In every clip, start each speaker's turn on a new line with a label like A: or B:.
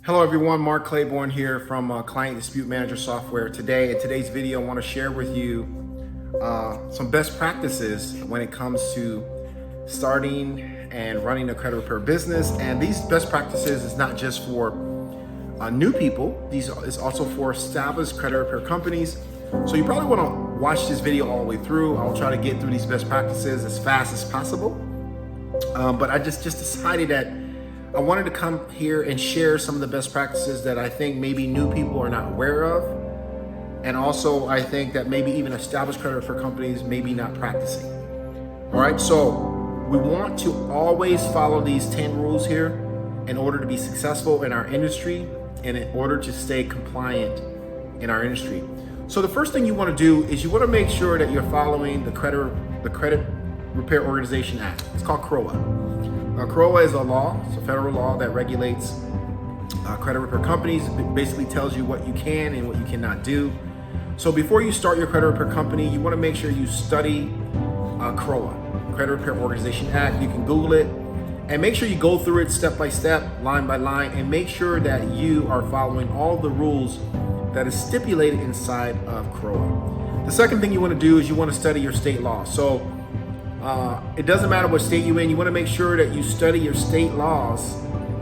A: Hello everyone, Mark Claiborne here from Client Dispute Manager Software. In today's video, I want to share with you some best practices when it comes to starting and running a credit repair business. And these best practices is not just for new people, these is also for established credit repair companies. So you probably want to watch this video all the way through. I'll try to get through these best practices as fast as possible. But I just decided that I wanted to come here and share some of the best practices that I think maybe new people are not aware of. And also I think that maybe even established credit repair companies may be not practicing. All right, so we want to always follow these 10 rules here in order to be successful in our industry and in order to stay compliant in our industry. So the first thing you want to do is you want to make sure that you're following the Credit Repair Organization Act. It's called CROA. CROA is a law, it's a federal law that regulates credit repair companies. It basically tells you what you can and what you cannot do. So before you start your credit repair company, you want to make sure you study CROA, Credit Repair Organization Act. You can Google it and make sure you go through it step by step, line by line, and make sure that you are following all the rules that is stipulated inside of CROA. The second thing you want to do is you want to study your state law. So it doesn't matter what state you're in, you want to make sure that you study your state laws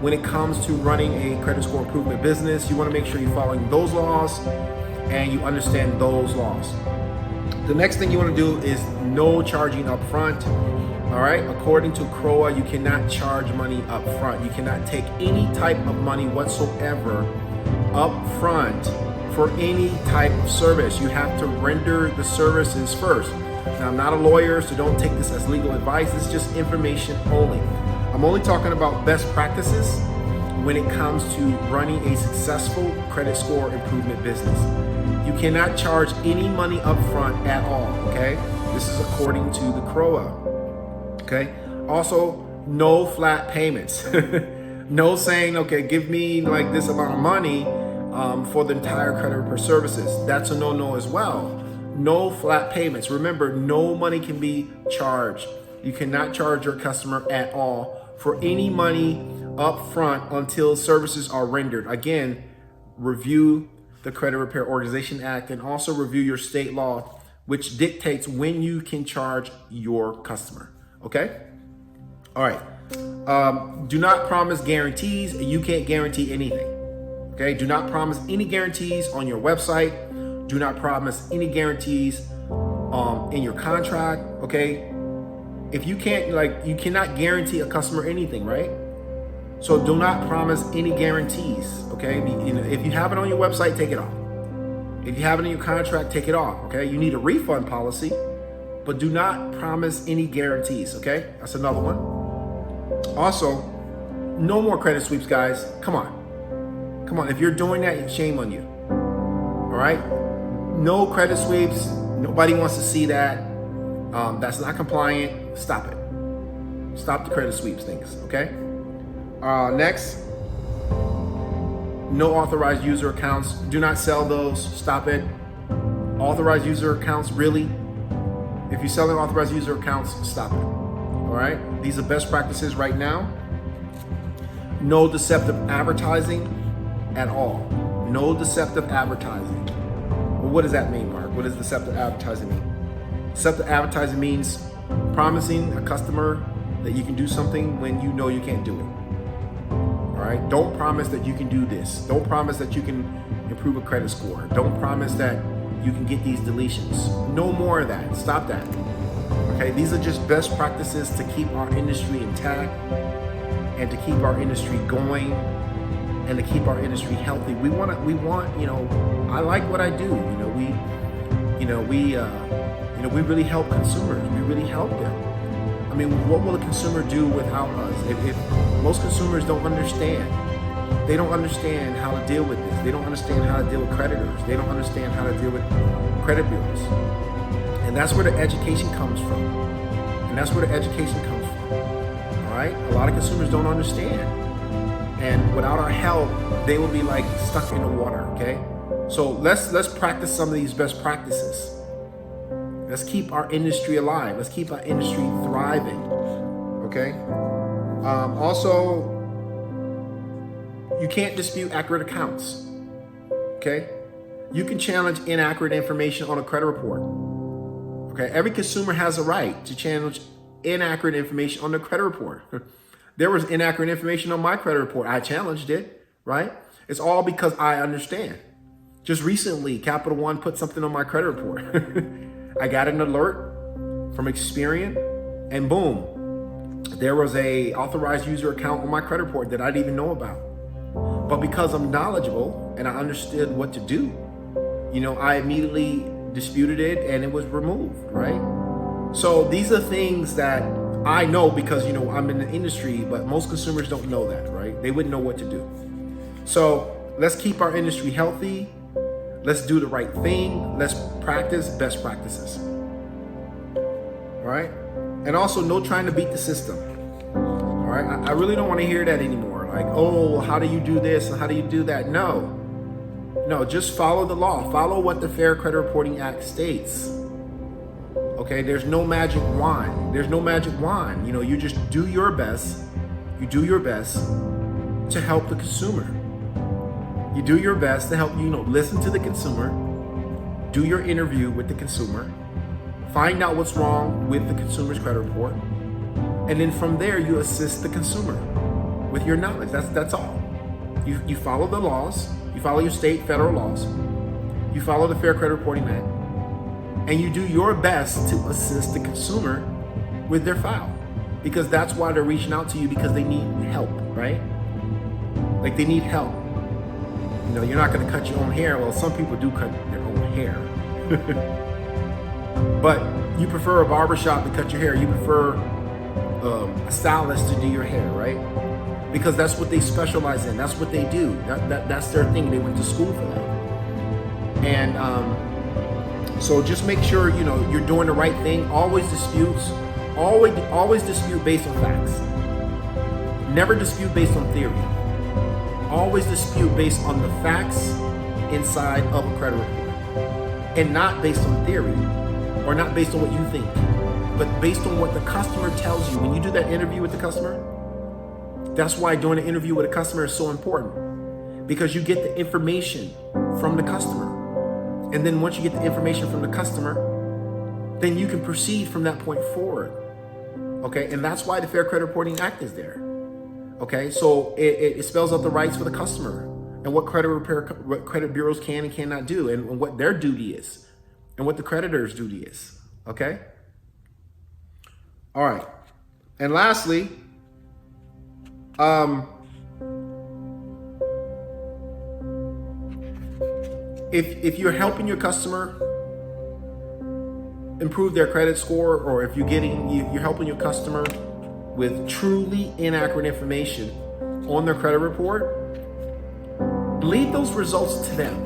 A: when it comes to running a credit score improvement business. You want to make sure you're following those laws and you understand those laws. The next thing you want to do is no charging up front. All right, according to CROA, you cannot charge money up front. You cannot take any type of money whatsoever up front for any type of service. You have to render the services first. Now, I'm not a lawyer, so don't take this as legal advice. It's just information only. I'm only talking about best practices when it comes to running a successful credit score improvement business. You cannot charge any money up front at all, okay? This is according to the CROA, okay? Also, no flat payments. No saying, okay, give me like this amount of money for the entire credit repair services. That's a no-no as well. No flat payments. Remember, no money can be charged. You cannot charge your customer at all for any money up front until services are rendered. Again, review the Credit Repair Organization Act and also review your state law, which dictates when you can charge your customer. Okay? All right. Do not promise guarantees. You can't guarantee anything. Okay? Do not promise any guarantees on your website. Do not promise any guarantees in your contract, okay? If you can't, you cannot guarantee a customer anything, right? So do not promise any guarantees, okay? If you have it on your website, take it off. If you have it in your contract, take it off, okay? You need a refund policy, but do not promise any guarantees, okay? That's another one. Also, no more credit sweeps, guys. Come on. Come on, if you're doing that, shame on you, all right? No credit sweeps. Nobody wants to see that. That's not compliant. Stop it. Stop the credit sweeps things, okay? Next, no authorized user accounts. Do not sell those. Stop it. Authorized user accounts, really? If you're selling authorized user accounts, stop it. All right? These are best practices right now. No deceptive advertising at all. No deceptive advertising. Well, what does that mean, Mark? What does deceptive advertising mean? Deceptive advertising means promising a customer that you can do something when you know you can't do it. All right? Don't promise that you can do this. Don't promise that you can improve a credit score. Don't promise that you can get these deletions. No more of that. Stop that. Okay? These are just best practices to keep our industry intact and to keep our industry going and to keep our industry healthy. We want, I like what I do. We really help consumers. We really help them. I mean, what will a consumer do without us? If most consumers don't understand, they don't understand how to deal with this. They don't understand how to deal with creditors. They don't understand how to deal with credit bureaus. And that's where the education comes from. All right? A lot of consumers don't understand. And without our help, they will be like stuck in the water, okay? So let's practice some of these best practices. Let's keep our industry alive. Let's keep our industry thriving, okay? Also, You can't dispute accurate accounts, okay? You can challenge inaccurate information on a credit report, okay? Every consumer has a right to challenge inaccurate information on the credit report. There was inaccurate information on my credit report. I challenged it, right? It's all because I understand. Just recently, Capital One put something on my credit report. I got an alert from Experian, and boom, there was a authorized user account on my credit report that I didn't even know about. But because I'm knowledgeable and I understood what to do, I immediately disputed it and it was removed, right? So these are things that I know because, I'm in the industry, but most consumers don't know that, right? They wouldn't know what to do. So let's keep our industry healthy. Let's do the right thing. Let's practice best practices. All right? And also, no trying to beat the system. All right? I really don't want to hear that anymore. Like, oh, how do you do this and how do you do that? No, just follow the law. Follow what the Fair Credit Reporting Act states. Okay? There's no magic wand. You just do your best. You do your best to help the consumer. You do your best to help, listen to the consumer, do your interview with the consumer, find out what's wrong with the consumer's credit report, and then from there you assist the consumer with your knowledge. That's all. You follow the laws, you follow your state, federal laws, you follow the Fair Credit Reporting Act, and you do your best to assist the consumer with their file. Because that's why they're reaching out to you, because they need help, right? Like, they need help. You're not going to cut your own hair. Well, some people do cut their own hair. But you prefer a barbershop to cut your hair. You prefer a stylist to do your hair, right? Because that's what they specialize in. That's what they do. That's their thing. They went to school for that. And so just make sure, you're doing the right thing. Always dispute based on facts. Never dispute based on theory. Always dispute based on the facts inside of a credit report, and not based on theory or not based on what you think, but based on what the customer tells you. When you do that interview with the customer, that's why doing an interview with a customer is so important, because you get the information from the customer. And then once you get the information from the customer, then you can proceed from that point forward. Okay, and that's why the Fair Credit Reporting Act is there. Okay, so it spells out the rights for the customer and what credit bureaus can and cannot do, and what their duty is and what the creditor's duty is. Okay? All right. And lastly, if you're helping your customer improve their credit score, or if you're helping your customer with truly inaccurate information on their credit report, leave those results to them.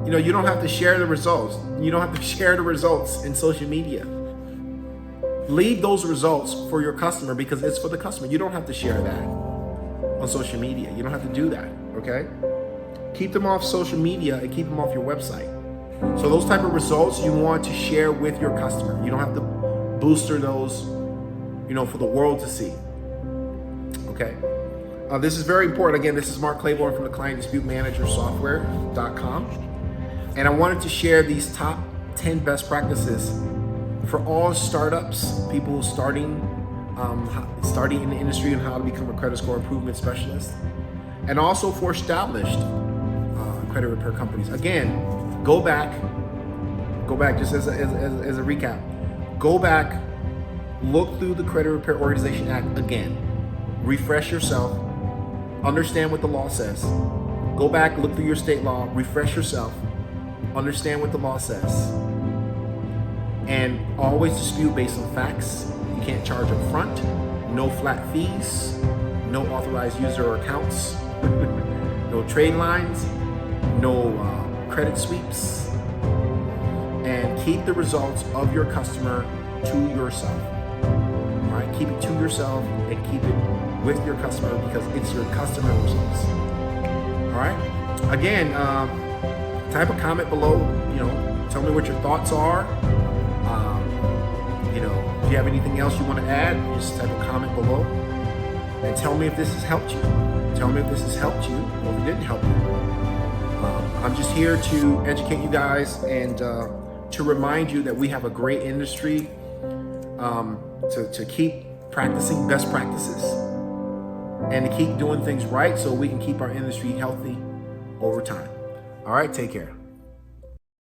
A: You don't have to share the results. You don't have to share the results in social media. Leave those results for your customer, because it's for the customer. You don't have to share that on social media. You don't have to do that, okay? Keep them off social media and keep them off your website. So those type of results you want to share with your customer. You don't have to booster those for the world to see. Okay. This is very important. Again, this is Mark Claiborne from the Client Dispute Manager Software.com. And I wanted to share these top 10 best practices for all startups, people starting in the industry and how to become a credit score improvement specialist, and also for established credit repair companies. Again, go back just as a recap. Go back, look through the Credit Repair Organization Act again. Refresh yourself. Understand what the law says. Go back, look through your state law, refresh yourself, understand what the law says. And always dispute based on facts. You can't charge up front. No flat fees. No authorized user accounts. No trade lines. No credit sweeps. And keep the results of your customer to yourself. All right, keep it to yourself and keep it with your customer, because it's your customer results. All right. Again, type a comment below. Tell me what your thoughts are. If you have anything else you want to add, just type a comment below and tell me if this has helped you. Tell me if this has helped you or if it didn't help you. I'm just here to educate you guys and to remind you that we have a great industry to keep practicing best practices and to keep doing things right so we can keep our industry healthy over time. All right, take care.